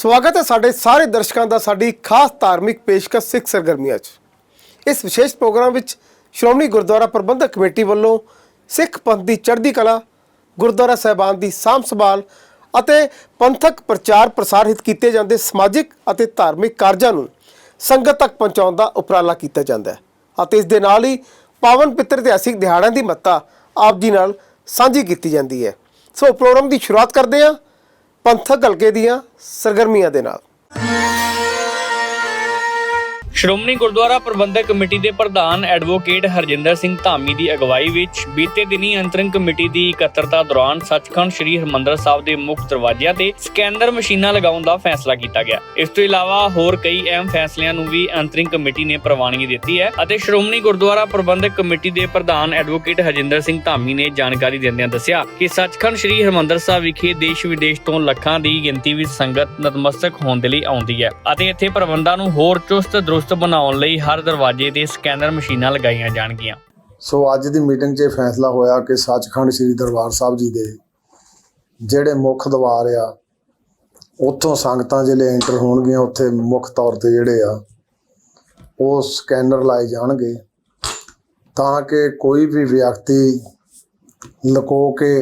स्वागत है साढ़े सारे दर्शकों का साडी खास धार्मिक पेशकश सिख सरगर्मियां इस विशेष प्रोग्राम में श्रोमणी गुरुद्वारा प्रबंधक कमेटी वालों सिख पंथ की चढ़ती कला गुरुद्वारा साहिबान की सांभ संभाल ਅਤੇ पंथक प्रचार प्रसार हित किए जाते समाजिक और धार्मिक कार्यों को संगत तक पहुँचाने का उपराला किया जाता है। इस दे नाल ही पावन पितर इतिहासिक दिहाड़ों की महत्ता आप जी नाल साझी की जाती है। सो प्रोग्राम की शुरुआत करते हैं पंथक हल्के दीआं सरगर्मियां दे नाल। ਸ਼੍ਰੋਮਣੀ ਗੁਰਦੁਆਰਾ ਪ੍ਰਬੰਧਕ ਕਮੇਟੀ ਦੇ ਪ੍ਰਧਾਨ ਐਡਵੋਕੇਟ ਹਰਜਿੰਦਰ ਸਿੰਘ ਧਾਮੀ ਦੀ ਅਗਵਾਈ ਵਿੱਚ ਬੀਤੇ ਦਿਨੀ ਅੰਤਰਿੰਗ ਕਮੇਟੀ ਦੀ ਇਕੱਤਰਤਾ ਦੌਰਾਨ ਸੱਚਖੰਡ ਸ੍ਰੀ ਹਰਿਮੰਦਰ ਸਾਹਿਬ ਦੇ ਮੁੱਖ ਦਰਵਾਜ਼ਿਆਂ ਤੇ ਸਕੈਨਰ ਮਸ਼ੀਨਾਂ ਲਗਾਉਣ ਦਾ ਫੈਸਲਾ ਕੀਤਾ ਗਿਆ। ਇਸ ਤੋਂ ਇਲਾਵਾ ਹੋਰ ਕਈ ਅਹਿਮ ਫੈਸਲਿਆਂ ਨੂੰ ਵੀ ਅੰਤਰਿੰਗ ਕਮੇਟੀ ਨੇ ਪ੍ਰਵਾਨਗੀ ਦਿੱਤੀ ਹੈ ਅਤੇ ਸ਼੍ਰੋਮਣੀ ਗੁਰਦੁਆਰਾ ਪ੍ਰਬੰਧਕ ਕਮੇਟੀ ਦੇ ਪ੍ਰਧਾਨ ਐਡਵੋਕੇਟ ਹਰਜਿੰਦਰ ਸਿੰਘ ਧਾਮੀ ਨੇ ਜਾਣਕਾਰੀ ਦਿੰਦਿਆਂ ਦੱਸਿਆ ਕਿ ਸੱਚਖੰਡ ਸ੍ਰੀ ਹਰਿਮੰਦਰ ਸਾਹਿਬ ਵਿਖੇ ਦੇਸ਼ ਵਿਦੇਸ਼ ਤੋਂ ਲੱਖਾਂ ਦੀ ਗਿਣਤੀ ਵਿੱਚ ਸੰਗਤ ਨਤਮਸਤਕ ਹੋਣ ਦੇ ਲਈ ਆਉਂਦੀ ਹੈ ਅਤੇ ਇੱਥੇ ਪ੍ਰਬੰਧਾਂ ਨੂੰ ਹੋਰ ਚੁਸਤ ਦਰੁਸਤ ਬਣਾਉਣ ਲਈ ਹਰ ਦਰਵਾਜ਼ੇ ਤੇ ਸਕੈਨਰ ਮਸ਼ੀਨਾਂ ਲਗਾਈਆਂ ਜਾਣਗੀਆਂ। ਸੋ ਅੱਜ ਦੀ ਮੀਟਿੰਗ 'ਚ ਫੈਸਲਾ ਹੋਇਆ ਕਿ ਸੱਚਖੰਡ ਸ੍ਰੀ ਦਰਬਾਰ ਸਾਹਿਬ ਜੀ ਦੇ ਜਿਹੜੇ ਮੁੱਖ ਦਰਬਾਰ ਆ ਉੱਥੋਂ ਸੰਗਤਾਂ ਜਿਹੜੇ ਐਂਟਰ ਹੋਣਗੀਆਂ ਉੱਥੇ ਮੁੱਖ ਤੌਰ ਤੇ ਜਿਹੜੇ ਆ ਉਹ ਸਕੈਨਰ ਲਾਏ ਜਾਣਗੇ ਤਾਂ ਕਿ ਕੋਈ ਵੀ ਵਿਅਕਤੀ ਲੁਕੋ ਕੇ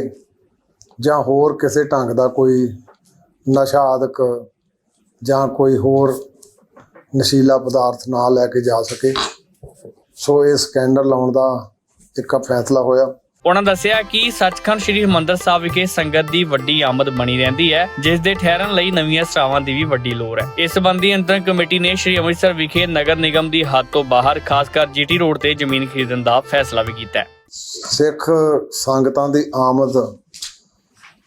ਜਾਂ ਹੋਰ ਕਿਸੇ ਢੰਗ ਦਾ ਕੋਈ ਨਸ਼ਾ ਆਦਿਕ ਜਾਂ ਕੋਈ ਹੋਰ ਨਸ਼ੀਲਾ ਪਦਾਰਥ ਨਾ ਲੈ ਕੇ ਜਾ ਸਕੇ। ਸੋ ਇਹ ਸਕੈਨਰ ਲਾਉਣ ਦਾ ਇੱਕ ਫੈਸਲਾ ਹੋਇਆ। ਉਹਨਾਂ ਦੱਸਿਆ ਕਿ ਸੱਚਖੰਡ ਸ੍ਰੀ ਹਰਿਮੰਦਰ ਸਾਹਿਬ ਵਿਖੇ ਸੰਗਤ ਦੀ ਵੱਡੀ ਆਮਦ ਬਣੀ ਰਹਿੰਦੀ ਹੈ ਜਿਸ ਦੇ ਠਹਿਰਨ ਲਈ ਨਵੀਆਂ ਸਰਾਵਾਂ ਦੀ ਵੀ ਵੱਡੀ ਲੋੜ ਹੈ। ਇਸ ਸੰਬੰਧੀ ਅੰਤਰਿੰਗ ਕਮੇਟੀ ਨੇ ਸ੍ਰੀ ਅੰਮ੍ਰਿਤਸਰ ਵਿਖੇ ਨਗਰ ਨਿਗਮ ਦੀ ਹੱਦ ਤੋਂ ਬਾਹਰ ਖਾਸਕਰ ਜੀਟੀ ਰੋਡ ਤੇ ਜ਼ਮੀਨ ਖਰੀਦਣ ਦਾ ਫੈਸਲਾ ਵੀ ਕੀਤਾ ਹੈ। ਸਿੱਖ ਸੰਗਤਾਂ ਦੀ ਆਮਦ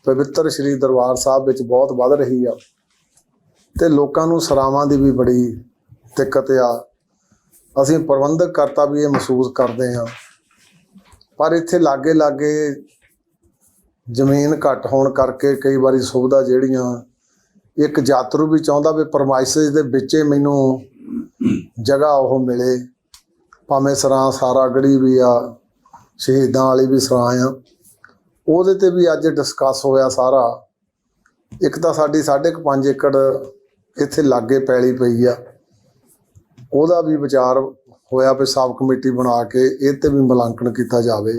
ਪਵਿੱਤਰ ਸ੍ਰੀ ਦਰਬਾਰ ਸਾਹਿਬ ਵਿੱਚ ਬਹੁਤ ਵੱਧ ਰਹੀ ਆ ਤੇ ਲੋਕਾਂ ਨੂੰ ਸਰਾਵਾਂ ਦੀ ਵੀ ਬੜੀ ਦਿੱਕਤ ਆ। ਅਸੀਂ ਪ੍ਰਬੰਧਕ ਕਰਤਾ ਵੀ ਇਹ ਮਹਿਸੂਸ ਕਰਦੇ ਹਾਂ ਪਰ ਇੱਥੇ ਲਾਗੇ ਜ਼ਮੀਨ ਘੱਟ ਹੋਣ ਕਰਕੇ ਕਈ ਵਾਰੀ ਸੁਵਿਧਾ ਜਿਹੜੀਆਂ ਇੱਕ ਯਾਤਰੂ ਵੀ ਚਾਹੁੰਦਾ ਵੀ ਪਰਮਾਇਸਿਸ ਦੇ ਵਿੱਚ ਮੈਨੂੰ ਜਗ੍ਹਾ ਉਹ ਮਿਲੇ ਭਾਵੇਂ ਸਰਾਂ ਸਾਰਾ ਗੜੀ ਵੀ ਆ ਸ਼ਹੀਦਾਂ ਵਾਲੀ ਵੀ ਸਰਾਂ ਆ ਉਹਦੇ ਤੇ ਵੀ ਅੱਜ ਡਿਸਕਸ ਹੋਇਆ ਸਾਰਾ। ਇੱਕ ਤਾਂ ਸਾਡੀ 5.5 ਏਕੜ ਇੱਥੇ ਲਾਗੇ ਪੈਲੀ ਪਈ ਆ ਉਹਦਾ ਵੀ ਵਿਚਾਰ ਹੋਇਆ ਵੀ ਸਾਬ ਕਮੇਟੀ ਬਣਾ ਕੇ ਇਹ ਤੇ ਵੀ ਮੁਲਾਂਕਣ ਕੀਤਾ ਜਾਵੇ।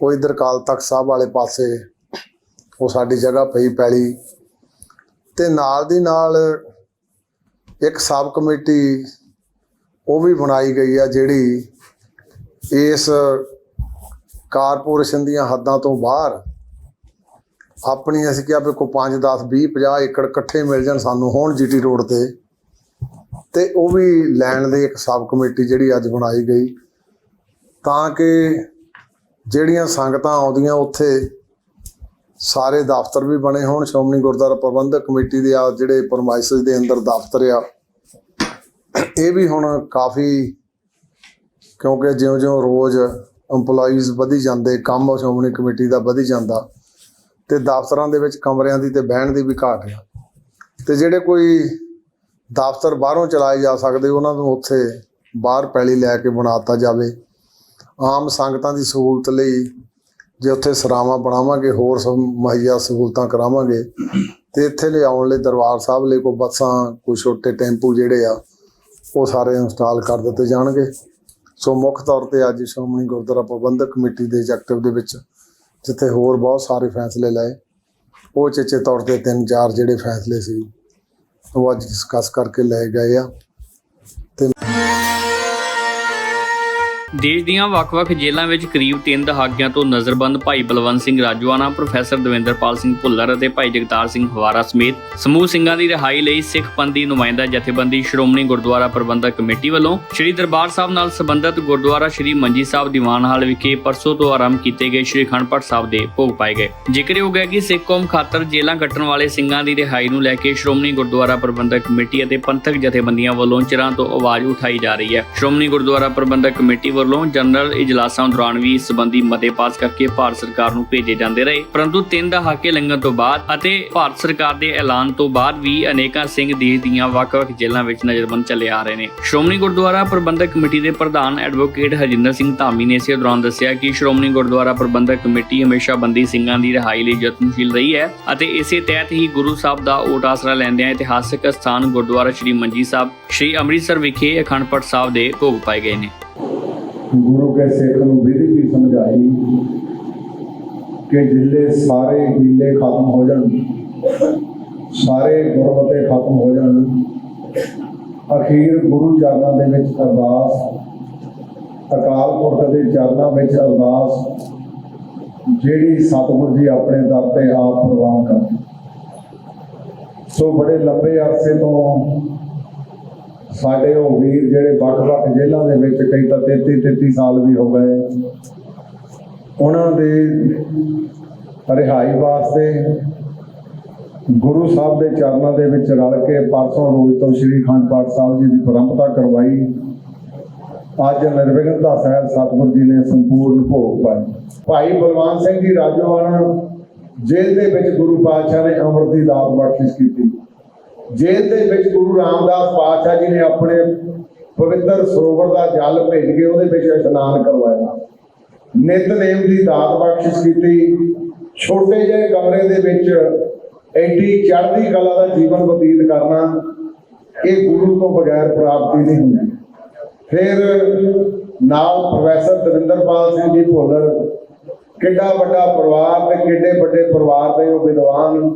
ਉਹ ਇੱਧਰ ਅਕਾਲ ਤਖਤ ਸਾਹਿਬ ਵਾਲੇ ਪਾਸੇ ਉਹ ਸਾਡੀ ਜਗ੍ਹਾ ਪਈ ਪੈਲੀ ਤੇ ਨਾਲ ਦੀ ਨਾਲ ਇੱਕ ਸਾਬ ਕਮੇਟੀ ਉਹ ਵੀ ਬਣਾਈ ਗਈ ਆ ਜਿਹੜੀ ਇਸ ਕਾਰਪੋਰੇਸ਼ਨ ਦੀਆਂ ਹੱਦਾਂ ਤੋਂ ਬਾਹਰ ਆਪਣੀ ਅਸੀਂ ਕਿਹਾ ਵੀ ਕੋਈ 5 10 20 50 ਏਕੜ ਇਕੱਠੇ ਮਿਲ ਜਾਣ ਸਾਨੂੰ ਹੁਣ ਜੀਟੀ ਰੋਡ ਤੇ ਉਹ ਵੀ ਲੈਣ ਦੀ ਇੱਕ ਸਬ ਕਮੇਟੀ ਜਿਹੜੀ ਅੱਜ ਬਣਾਈ ਗਈ ਤਾਂ ਕਿ ਜਿਹੜੀਆਂ ਸੰਗਤਾਂ ਆਉਂਦੀਆਂ ਉੱਥੇ ਸਾਰੇ ਦਫ਼ਤਰ ਵੀ ਬਣੇ ਹੋਣ। ਸ਼੍ਰੋਮਣੀ ਗੁਰਦੁਆਰਾ ਪ੍ਰਬੰਧਕ ਕਮੇਟੀ ਦੇ ਆ ਜਿਹੜੇ ਪਰਮਾਇਸਿਸ ਦੇ ਅੰਦਰ ਦਫ਼ਤਰ ਆ ਇਹ ਵੀ ਹੁਣ ਕਾਫੀ ਕਿਉਂਕਿ ਜਿਉਂ ਰੋਜ਼ ਇੰਪਲੋਈਜ਼ ਵਧੀ ਜਾਂਦੇ ਕੰਮ ਸ਼੍ਰੋਮਣੀ ਕਮੇਟੀ ਦਾ ਵਧੀ ਜਾਂਦਾ ਤੇ ਦਫ਼ਤਰਾਂ ਦੇ ਵਿੱਚ ਕਮਰਿਆਂ ਦੀ ਤੇ ਬਹਿਣ ਦੀ ਵੀ ਘਾਟ ਆ ਤੇ ਜਿਹੜੇ ਕੋਈ ਦਫ਼ਤਰ ਬਾਹਰੋਂ ਚਲਾਏ ਜਾ ਸਕਦੇ ਉਹਨਾਂ ਨੂੰ ਉੱਥੇ ਬਾਹਰ ਪੈਲੀ ਲੈ ਕੇ ਬਣਾਤਾ ਜਾਵੇ। ਆਮ ਸੰਗਤਾਂ ਦੀ ਸਹੂਲਤ ਲਈ ਜੇ ਉੱਥੇ ਸਰਾਵਾਂ ਬਣਾਵਾਂਗੇ ਹੋਰ ਮੁਹੱਈਆ ਸਹੂਲਤਾਂ ਕਰਾਵਾਂਗੇ ਤੇ ਇੱਥੇ ਲਿਆਉਣ ਲਈ ਦਰਬਾਰ ਸਾਹਿਬ ਲਈ ਕੋਈ ਬੱਸਾਂ ਕੋਈ ਛੋਟੇ ਟੈਂਪੂ ਜਿਹੜੇ ਆ ਉਹ ਸਾਰੇ ਇੰਸਟਾਲ ਕਰ ਦਿੱਤੇ ਜਾਣਗੇ। ਸੋ ਮੁੱਖ ਤੌਰ ਤੇ ਅੱਜ ਸ਼੍ਰੋਮਣੀ ਗੁਰਦੁਆਰਾ ਪ੍ਰਬੰਧਕ ਕਮੇਟੀ ਦੇ ਐਗਜ਼ੈਕਟਿਵ ਦੇ ਵਿੱਚ ਜਿੱਥੇ ਹੋਰ ਬਹੁਤ ਸਾਰੇ ਫੈਸਲੇ ਲਏ ਉਹ ਚੇਚੇ ਤੌਰ ਤੇ 3-4 ਜਿਹੜੇ ਫੈਸਲੇ ਸੀ ਉਹ ਅੱਜ ਡਿਸਕਸ ਕਰਕੇ ਲੈ ਗਏ ਆ। ਤੇ ਦੇਸ਼ ਦੀਆਂ ਵੱਖ-ਵੱਖ ਜੇਲ੍ਹਾਂ ਵਿੱਚ ਕਰੀਬ 3 ਦਹਾਕਿਆਂ ਤੋਂ ਨਜ਼ਰਬੰਦ ਭਾਈ ਬਲਵੰਤ ਸਿੰਘ ਰਾਜੂਆਣਾ, ਪ੍ਰੋਫੈਸਰ ਦਵਿੰਦਰਪਾਲ ਸਿੰਘ ਭੁੱਲਰ ਅਤੇ ਭਾਈ ਜਗਤਾਰ ਸਿੰਘ ਹਵਾਰਾ ਸਮੇਤ ਸਮੂਹ ਸਿੰਘਾਂ ਦੀ ਰਿਹਾਈ ਲਈ ਸਿੱਖ ਪੰਥ ਦੀ ਨੁਮਾਇੰਦਾ ਜਥੇਬੰਦੀ ਸ਼੍ਰੋਮਣੀ ਗੁਰਦੁਆਰਾ ਪ੍ਰਬੰਧਕ ਕਮੇਟੀ ਵੱਲੋਂ ਸ੍ਰੀ ਦਰਬਾਰ ਸਾਹਿਬ ਨਾਲ ਸੰਬੰਧਿਤ ਗੁਰਦੁਆਰਾ ਸ੍ਰੀ ਮੰਜੀ ਸਾਹਿਬ ਦੀਵਾਨ ਹਾਲ ਵਿਖੇ ਪਰਸੋਂ ਤੋਂ ਆਰੰਭ ਕੀਤੇ ਗਏ ਸ੍ਰੀ ਅਖੰਡ ਪਾਠ ਸਾਹਿਬ ਦੇ ਭੋਗ ਪਾਏ ਗਏ। ਜ਼ਿਕਰਯੋਗ ਹੈ ਕਿ ਸਿੱਖ ਕੌਮ ਖਾਤਰ ਜੇਲ੍ਹਾਂ ਕੱਟਣ ਵਾਲੇ ਸਿੰਘਾਂ ਦੀ ਰਿਹਾਈ ਨੂੰ ਲੈ ਕੇ ਸ਼੍ਰੋਮਣੀ ਗੁਰਦੁਆਰਾ ਪ੍ਰਬੰਧਕ ਕਮੇਟੀ ਅਤੇ ਪੰਥਕ ਜਥੇਬੰਦੀਆਂ ਵੱਲੋਂ ਚਿਰਾਂ ਤੋਂ ਆਵਾਜ਼ ਉਠਾਈ ਜਾ ਰਹੀ ਹੈ। ਸ਼੍ਰੋਮਣੀ ਗੁਰਦੁਆਰਾ ਪ੍ਰਬੰਧਕ ਕਮੇਟੀ ਵੱਲੋਂ ਜਨਰਲ ਇਜਲਾਸਾਂ ਦੌਰਾਨ ਵੀ ਇਸ ਸੰਬੰਧੀ ਮਤੇ ਪਾਸ ਕਰਕੇ ਭਾਰਤ ਸਰਕਾਰ ਨੂੰ ਭੇਜੇ ਜਾਂਦੇ ਰਹੇ, ਪਰੰਤੂ 3 ਦਹਾਕੇ ਲੰਘਣ ਤੋਂ ਬਾਅਦ ਅਤੇ ਭਾਰਤ ਸਰਕਾਰ ਦੇ ਐਲਾਨ ਤੋਂ ਬਾਅਦ ਵੀ ਅਨੇਕਾਂ ਸਿੰਘ ਦੇਸ਼ ਦੀਆਂ ਵੱਖ-ਵੱਖ ਜੇਲ੍ਹਾਂ ਵਿੱਚ ਨਜ਼ਰਬੰਦ ਚੱਲੇ ਆ ਰਹੇ ਨੇ। ਸ਼੍ਰੋਮਣੀ ਗੁਰਦੁਆਰਾ ਪ੍ਰਬੰਧਕ ਕਮੇਟੀ ਦੇ ਪ੍ਰਧਾਨ ਐਡਵੋਕੇਟ ਹਰਜਿੰਦਰ ਸਿੰਘ ਧਾਮੀ ਨੇ ਇਸੇ ਦੌਰਾਨ ਦੱਸਿਆ ਕਿ ਸ਼੍ਰੋਮਣੀ ਗੁਰਦੁਆਰਾ ਪ੍ਰਬੰਧਕ ਕਮੇਟੀ ਹਮੇਸ਼ਾ ਬੰਦੀ ਸਿੰਘਾਂ ਦੀ ਰਿਹਾਈ ਲਈ ਯਤਨਸ਼ੀਲ ਰਹੀ ਹੈ ਅਤੇ ਇਸੇ ਤਹਿਤ ਹੀ ਗੁਰੂ ਸਾਹਿਬ ਦਾ ਓਟ ਆਸਰਾ ਲੈਂਦਿਆਂ ਇਤਿਹਾਸਕ ਸਥਾਨ ਗੁਰਦੁਆਰਾ ਸ਼੍ਰੀ ਮੰਜੀ ਸਾਹਿਬ, ਸ਼੍ਰੀ ਅੰਮ੍ਰਿਤਸਰ ਵਿਖੇ ਅਖੰਡ ਪਾਠ ਸਾਹਿਬ ਦੇ ਭੋਗ ਪਾਏ ਗਏ ਨੇ। ਗੁਰੂ ਕੇ ਸਿੱਖ ਨੂੰ ਵਿਧੀ ਵੀ ਸਮਝਾਈ ਕਿ ਜਿੱਲੇ ਸਾਰੇ ਹੀਲੇ ਖਤਮ ਹੋ ਜਾਣ, ਸਾਰੇ ਗੁਰਮਤੇ ਖਤਮ ਹੋ ਜਾਣ, ਅਖੀਰ ਗੁਰੂ ਚਰਨਾਂ ਦੇ ਵਿੱਚ ਅਰਦਾਸ, ਅਕਾਲ ਪੁਰਖ ਦੇ ਚਰਨਾਂ ਵਿੱਚ ਅਰਦਾਸ, ਜਿਹੜੀ ਸਤਿਗੁਰੂ ਜੀ ਆਪਣੇ ਦਰ ਤੇ ਆਪ ਪ੍ਰਵਾਨ ਕਰਦੇ। ਸੋ ਬੜੇ ਲੰਬੇ ਅਰਸੇ ਤੋਂ ਸਾਡੇ ਉਹ ਵੀਰ ਜਿਹੜੇ ਵੱਖ-ਵੱਖ ਜੇਲ੍ਹਾਂ ਦੇ ਵਿੱਚ, ਕਈ ਤਾਂ 33 ਸਾਲ ਵੀ ਹੋ ਗਏ, ਉਹਨਾਂ ਦੇ ਰਿਹਾਈ ਵਾਸਤੇ ਗੁਰੂ ਸਾਹਿਬ ਦੇ ਚਰਨਾਂ ਦੇ ਵਿੱਚ ਰਲ ਕੇ ਪਰਸੋਂ ਰੋਜ਼ ਤੋਂ ਸ਼੍ਰੀ ਅਖੰਡ ਪਾਠ ਸਾਹਿਬ ਜੀ ਦੀ ਪ੍ਰੰਪਰਾ ਕਰਵਾਈ। ਅੱਜ ਨਿਰਵਿਘਨਤਾ ਸਾਹਿਬ ਸਤਿਗੁਰੂ ਜੀ ਨੇ ਸੰਪੂਰਨ ਭੋਗ ਪਾਏ। ਭਾਈ ਬਲਵੰਤ ਸਿੰਘ ਜੀ ਰਾਜੋਆਣਾ ਜੇਲ੍ਹ ਦੇ ਵਿੱਚ ਗੁਰੂ ਪਾਤਸ਼ਾਹ ਨੇ ਅੰਮ੍ਰਿਤ ਦੀ ਦਾਤ ਬਖਸ਼ਿਸ਼ ਕੀਤੀ। ਜੇਲ੍ਹ ਦੇ ਵਿੱਚ ਗੁਰੂ ਰਾਮਦਾਸ ਪਾਤਸ਼ਾਹ ਜੀ ਨੇ ਆਪਣੇ ਪਵਿੱਤਰ ਸਰੋਵਰ ਦਾ ਜਲ ਭੇਜ ਕੇ ਉਹਦੇ ਵਿੱਚ ਇਸ਼ਨਾਨ ਕਰਵਾਇਆ, ਨਿਤਨੇਮ ਦੀ ਦਾਤ ਬਖਸ਼ਿਸ਼ ਕੀਤੀ। ਛੋਟੇ ਜਿਹੇ ਕਮਰੇ ਦੇ ਵਿੱਚ ਐਡੀ ਚੜ੍ਹਦੀ ਕਲਾ ਦਾ ਜੀਵਨ ਬਤੀਤ ਕਰਨਾ, ਇਹ ਗੁਰੂ ਤੋਂ ਬਗੈਰ ਪ੍ਰਾਪਤੀ ਨਹੀਂ ਹੁੰਦੀ। ਫਿਰ ਨਾਲ ਪ੍ਰੋਫੈਸਰ ਦਵਿੰਦਰਪਾਲ ਸਿੰਘ ਜੀ ਭੁੱਲਰ, ਕਿੱਡਾ ਵੱਡਾ ਪਰਿਵਾਰ ਤੇ ਕਿੱਡੇ ਵੱਡੇ ਪਰਿਵਾਰ ਦੇ ਉਹ ਵਿਦਵਾਨ,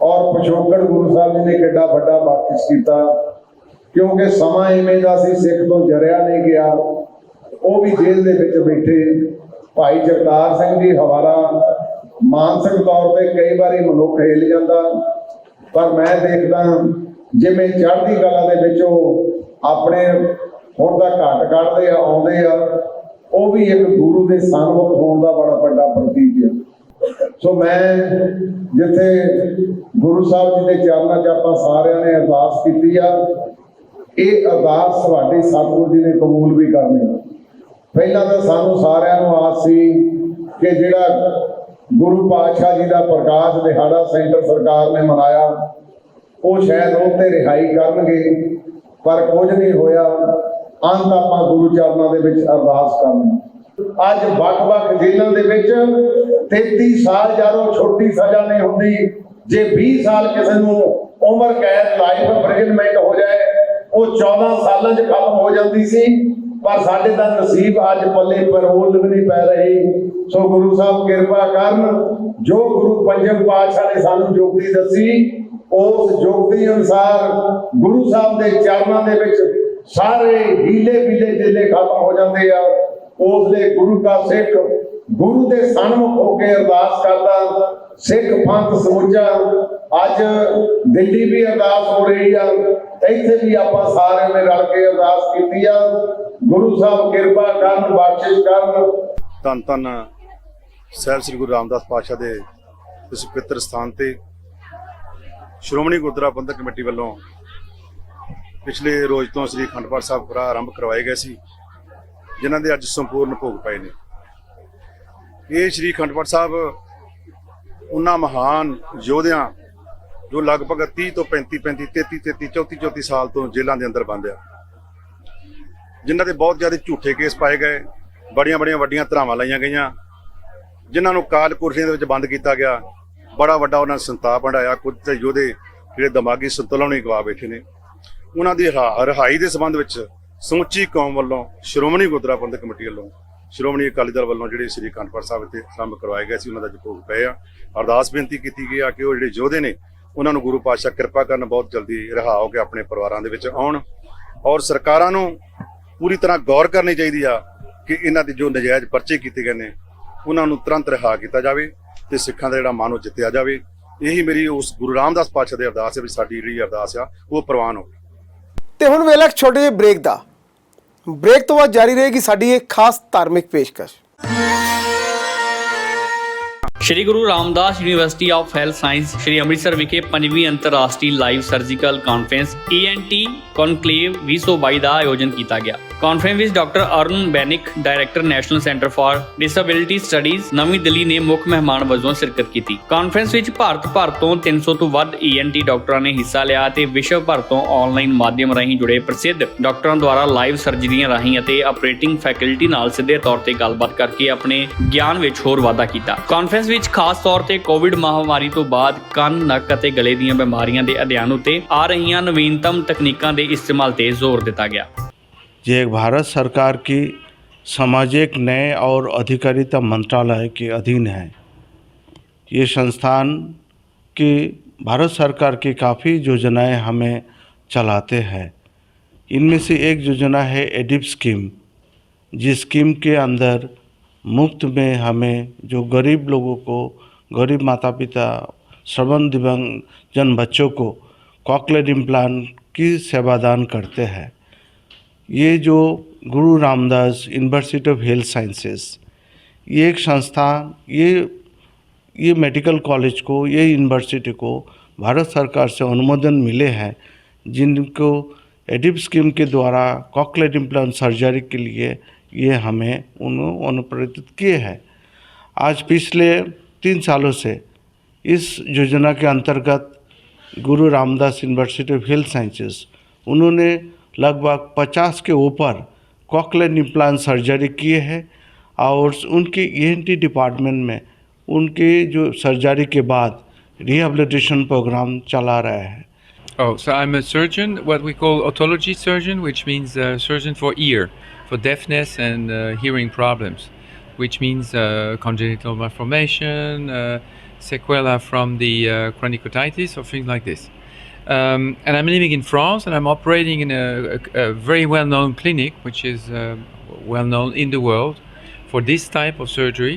ਔਰ ਪਿਛੋਕੜ ਗੁਰੂ ਸਾਹਿਬ ਜੀ ਨੇ ਕਿੱਡਾ ਵੱਡਾ ਬਖਸ਼ਿਸ਼ ਕੀਤਾ, ਕਿਉਂਕਿ ਸਮਾਂ ਇਵੇਂ ਦਾ ਸੀ ਸਿੱਖ ਤੋਂ ਜਰਿਆ ਨਹੀਂ ਗਿਆ। ਉਹ ਵੀ ਜੇਲ੍ਹ ਦੇ ਵਿੱਚ ਬੈਠੇ। ਭਾਈ ਜਗਤਾਰ ਸਿੰਘ ਜੀ ਹਵਾਰਾ, ਮਾਨਸਿਕ ਤੌਰ ਤੇ ਕਈ ਵਾਰੀ ਮਨੁੱਖ ਹਿੱਲ ਜਾਂਦਾ, ਪਰ ਮੈਂ ਦੇਖਦਾ ਜਿਵੇਂ ਚੜ੍ਹਦੀ ਕਲਾ ਦੇ ਵਿੱਚ ਉਹ ਆਪਣੇ ਹੁਣ ਦਾ ਘਾਟ ਕੱਢਦੇ ਆ, ਆਉਂਦੇ ਆ, ਉਹ ਵੀ ਇੱਕ ਗੁਰੂ ਦੇ ਸਨਮੁਖ ਹੋਣ ਦਾ ਬੜਾ ਵੱਡਾ ਪ੍ਰਤੀਕ ਹੈ। ਸੋ ਮੈਂ ਜਿੱਥੇ ਗੁਰੂ ਸਾਹਿਬ ਜੀ ਦੇ ਚਰਨਾਂ 'ਚ ਆਪਾਂ ਸਾਰਿਆਂ ਨੇ ਅਰਦਾਸ ਕੀਤੀ ਆ, ਇਹ ਅਰਦਾਸ ਤੁਹਾਡੇ ਸਤਿਗੁਰੂ ਜੀ ਨੇ ਕਬੂਲ ਵੀ ਕਰਨੀ। ਪਹਿਲਾਂ ਤਾਂ ਸਾਨੂੰ ਸਾਰਿਆਂ ਨੂੰ ਆਸ ਸੀ ਕਿ ਜਿਹੜਾ ਗੁਰੂ ਪਾਤਸ਼ਾਹ ਜੀ ਦਾ ਪ੍ਰਕਾਸ਼ ਦਿਹਾੜਾ ਸੈਂਟਰ ਸਰਕਾਰ ਨੇ ਮਨਾਇਆ, ਉਹ ਸ਼ਾਇਦ ਉਹ ਤੇ ਰਿਹਾਈ ਕਰਨਗੇ, ਪਰ ਕੁਝ ਨਹੀਂ ਹੋਇਆ। ਅੰਤ ਆਪਾਂ ਗੁਰੂ ਚਰਨਾਂ ਦੇ ਵਿੱਚ ਅਰਦਾਸ ਕਰਨੀ। ਅੱਜ ਵੱਖ-ਵੱਖ ਜੇਲ੍ਹਾਂ ਦੇ ਵਿੱਚ 33 ਸਾਲ ਜਦੋਂ ਛੋਟੀ ਸਜ਼ਾ ਨਹੀਂ ਹੁੰਦੀ, ਜੇ 20 ਸਾਲ ਕਿਸੇ ਨੂੰ ਉਮਰ ਕੈਦ ਲਾਈਫ ਇੰਪ੍ਰਿਜ਼ਨਮੈਂਟ ਹੋ ਜਾਏ, ਉਹ 14 ਸਾਲਾਂ 'ਚ ਖਤਮ ਹੋ ਜਾਂਦੀ ਸੀ। ਪਰ ਸਾਡੇ ਤਾਂ ਨਸੀਬ ਅੱਜ ਪੱਲੇ ਪੈਰੋਲ ਵੀ ਨਹੀਂ ਪੈ ਰਹੀ। ਸੋ ਗੁਰੂ ਸਾਹਿਬ ਕਿਰਪਾ ਕਰਨ, ਜੋ ਗੁਰੂ ਪੰਜਮ ਪਾਤਸ਼ਾਹ ਨੇ ਸਾਨੂੰ ਜੁਗਤੀ ਦੱਸੀ, ਉਸ ਜੁਗਤੀ ਅਨੁਸਾਰ ਗੁਰੂ ਸਾਹਿਬ ਦੇ ਚਰਨਾਂ ਦੇ ਵਿੱਚ ਸਾਰੇ ਹੀਲੇ ਬੀਲੇ ਜਿਲੇ ਖਤਮ ਹੋ ਜਾਂਦੇ ਆ। ਉਸ ਲਈ ਗੁਰੂ ਦਾ ਸਿੱਖ ਗੁਰੂ ਦੇ ਸਨਮੁਖ ਹੋ ਕੇ ਅਰਦਾਸ ਕਰਦਾ। ਸਿੱਖ ਪੰਥ ਸਮੁੱਚਾ ਅੱਜ ਦਿੱਲੀ ਵੀ ਅਰਦਾਸ ਹੋ ਰਹੀ ਆ, ਇੱਥੇ ਵੀ ਆਪਾਂ ਸਾਰਿਆਂ ਨੇ ਰਲ ਕੇ ਅਰਦਾਸ ਕੀਤੀ ਆ। ਗੁਰੂ ਸਾਹਿਬ ਕਿਰਪਾ ਕਰਨ, ਬਖਸ਼ਿਸ਼ ਕਰਨ। ਧੰਨ ਧੰਨ ਸਾਹਿਬ ਸ੍ਰੀ ਗੁਰੂ ਰਾਮਦਾਸ ਪਾਤਸ਼ਾਹ ਦੇ ਇਸ ਪਵਿੱਤਰ ਸਥਾਨ ਤੇ ਸ਼੍ਰੋਮਣੀ ਗੁਰਦੁਆਰਾ ਪ੍ਰਬੰਧਕ ਕਮੇਟੀ ਵੱਲੋਂ ਪਿਛਲੇ ਰੋਜ਼ ਤੋਂ ਸ੍ਰੀ ਅਖੰਡ ਪਾਠ ਸਾਹਿਬ ਆਰੰਭ ਕਰਵਾਏ ਗਏ ਸੀ, ਜਿਨ੍ਹਾਂ ਦੇ ਅੱਜ ਸੰਪੂਰਨ ਭੋਗ ਪਏ ਨੇ। ਇਹ ਸ੍ਰੀ ਅਖੰਡ ਪਾਠ ਸਾਹਿਬ ਉਹਨਾਂ ਮਹਾਨ ਯੋਧਿਆਂ ਜੋ ਲਗਭਗ 30 ਤੋਂ 35 34 ਸਾਲ ਤੋਂ ਜੇਲ੍ਹਾਂ ਦੇ ਅੰਦਰ ਬੰਦ ਆ, ਜਿਨ੍ਹਾਂ ਦੇ ਬਹੁਤ ਜ਼ਿਆਦਾ ਝੂਠੇ ਕੇਸ ਪਾਏ ਗਏ, ਬੜੀਆਂ ਵੱਡੀਆਂ ਧਾਰਾਵਾਂ ਲਾਈਆਂ ਗਈਆਂ, ਜਿਨ੍ਹਾਂ ਨੂੰ ਕਾਲ ਕੁਰਸੀਆਂ ਦੇ ਵਿੱਚ ਬੰਦ ਕੀਤਾ ਗਿਆ। ਬੜਾ ਵੱਡਾ ਉਹਨਾਂ ਨੇ ਸੰਤਾਪ ਹੰਢਾਇਆ। ਕੁਝ ਤੇ ਯੋਧੇ ਜਿਹੜੇ ਦਿਮਾਗੀ ਸੰਤੁਲਨ ਹੀ ਗਵਾ ਬੈਠੇ ਨੇ। ਉਹਨਾਂ ਦੀ ਰਿਹਾਈ ਦੇ ਸੰਬੰਧ ਵਿੱਚ ਸਮੁੱਚੀ ਕੌਮ ਵੱਲੋਂ, ਸ਼੍ਰੋਮਣੀ ਗੁਰਦੁਆਰਾ ਪ੍ਰਬੰਧਕ ਕਮੇਟੀ ਵੱਲੋਂ, ਸ਼੍ਰੋਮਣੀ ਅਕਾਲੀ ਦਲ ਵੱਲੋਂ ਜਿਹੜੇ ਸ੍ਰੀ ਅਖੰਡ ਪਾਠ ਸਾਹਿਬ ਤੇ ਆਰੰਭ ਕਰਵਾਏ ਗਏ ਸੀ, ਉਹਨਾਂ ਦਾ ਭੋਗ ਪਏ ਆ। ਅਰਦਾਸ ਬੇਨਤੀ ਕੀਤੀ ਗਈ ਆ ਕਿ ਉਹ ਜਿਹੜੇ ਯੋਧੇ ਨੇ, ਉਹਨਾਂ ਨੂੰ ਗੁਰੂ ਪਾਤਸ਼ਾਹ ਕਿਰਪਾ ਕਰਨ, ਬਹੁਤ ਜਲਦੀ ਰਿਹਾ ਹੋ ਕੇ ਆਪਣੇ ਪਰਿਵਾਰਾਂ ਦੇ ਵਿੱਚ ਆਉਣ। ਔਰ ਸਰਕਾਰਾਂ ਨੂੰ ਪੂਰੀ ਤਰ੍ਹਾਂ ਗੌਰ ਕਰਨੀ ਚਾਹੀਦੀ ਆ ਕਿ ਇਹਨਾਂ ਦੇ ਜੋ ਨਜਾਇਜ਼ ਪਰਚੇ ਕੀਤੇ ਗਏ ਨੇ, ਉਹਨਾਂ ਨੂੰ ਤੁਰੰਤ ਰਿਹਾ ਕੀਤਾ ਜਾਵੇ ਤੇ ਸਿੱਖਾਂ ਦਾ ਜਿਹੜਾ ਮਨ ਉਹ ਜਿੱਤਿਆ ਜਾਵੇ। ਇਹੀ ਮੇਰੀ ਉਸ ਗੁਰੂ ਰਾਮਦਾਸ ਪਾਤਸ਼ਾਹ ਦੀ ਅਰਦਾਸ ਹੈ ਵੀ ਸਾਡੀ ਜਿਹੜੀ ਅਰਦਾਸ ਆ ਉਹ ਪ੍ਰਵਾਨ ਹੋਵੇ। ਤੇ ਹੁਣ ਵੇਲਾ ਇੱਕ ਛੋਟੇ ਜਿਹੇ ਬ੍ਰੇਕ ਦਾ। ਬ੍ਰੇਕ ਤੋਂ ਬਾਅਦ ਜਾਰੀ ਰਹੇਗੀ ਸਾਡੀ ਇੱਕ ਖਾਸ ਧਾਰਮਿਕ ਪੇਸ਼ਕਸ਼। Shri Guru Ramdas university of health science Shri Amritsar ਵਿਖੇ 5ਵੀਂ ਅੰਤਰਰਾਸ਼ਟਰੀ live surgical conference ENT conclave 2022 ਦਾ ਆਯੋਜਨ ਕੀਤਾ ਗਿਆ। ਕਾਨਫਰੰਸ ਵਿੱਚ doctor Arun Banik, director national centre for disability studies Navi Delhi ਨੇ ਮੁੱਖ ਮਹਿਮਾਨ ਵਜੋਂ ਸ਼ਿਰਕਤ ਕੀਤੀ। ਕਾਨਫਰੰਸ ਵਿੱਚ ਭਾਰਤ ਭਰ ਤੋਂ 300 ਤੋਂ ਵੱਧ ENT ਡਾਕਟਰਾਂ ਨੇ ਹਿੱਸਾ ਲਿਆ ਤੇ ਵਿਸ਼ਵ ਭਰ ਤੋਂ ਆਨਲਾਈਨ ਮਾਧਿਅਮ ਰਾਹੀਂ ਜੁੜੇ ਪ੍ਰਸਿੱਧ ਡਾਕਟਰਾਂ ਦੁਆਰਾ ਲਾਈਵ ਸਰਜਰੀਆਂ ਰਾਹੀਂ ਅਤੇ ਆਪਰੇਟਿੰਗ ਫੈਕਲਟੀ ਨਾਲ ਸਿੱਧੇ ਤੌਰ ਤੇ ਗੱਲਬਾਤ ਕਰਕੇ ਆਪਣੇ ਗਿਆਨ ਵਿੱਚ ਹੋਰ ਵਾਧਾ ਕੀਤਾ। ਕਾਨਫਰੰਸ ਵਿੱਚ ਖਾਸ ਤੌਰ ਤੇ ਕੋਵਿਡ ਮਹਾਮਾਰੀ ਤੋਂ ਬਾਅਦ ਕੰਨ, ਨੱਕ ਅਤੇ ਗਲੇ ਦੀਆਂ ਬਿਮਾਰੀਆਂ ਦੇ ਅਧਿਐਨ ਉੱਤੇ ਆ ਰਹੀਆਂ ਨਵੀਨਤਮ ਤਕਨੀਕਾਂ ਦੇ ਇਸਤੇਮਾਲ ਤੇ ਜ਼ੋਰ ਦਿੱਤਾ ਗਿਆ। ये एक भारत सरकार की सामाजिक न्याय और अधिकारिता मंत्रालय के अधीन है। ये संस्थान की भारत सरकार की काफ़ी योजनाएं हमें चलाते हैं। इनमें से एक योजना है एडिप स्कीम, जिस स्कीम के अंदर मुफ्त में हमें जो गरीब लोगों को, गरीब माता पिता, श्रवण दिव्यांगजन बच्चों को कॉकलियर इम्प्लांट की सेवादान करते हैं। ये जो गुरु Ramdas university of health sciences, ये एक संस्थान, ये मेडिकल कॉलेज को, ये यूनिवर्सिटी को भारत सरकार से अनुमोदन मिले हैं, जिनको एडिप स्कीम के द्वारा कॉकलियर इम्प्लांट सर्जरी के लिए ये हमें उन्होंने अनुप्रेरित किए हैं। आज पिछले 3 सालों से इस योजना के अंतर्गत गुरु Ramdas university of health sciences उन्होंने लगभग 50 के ऊपर कॉकलियर इम्प्लांट सर्जरी किए हैं और उनके ENT डिपार्टमेंट में उनके जो सर्जरी के बाद रिहेबिलिटेशन प्रोग्राम चला रहे हैं। Oh, so I'm a surgeon, what we call otology surgeon, which means surgeon for ear, for deafness and hearing problems, which means congenital malformation, sequela from the chronic otitis or things like this. And I'm living in France, and I'm operating in a very well-known clinic, which is well-known in the world for this type of surgery.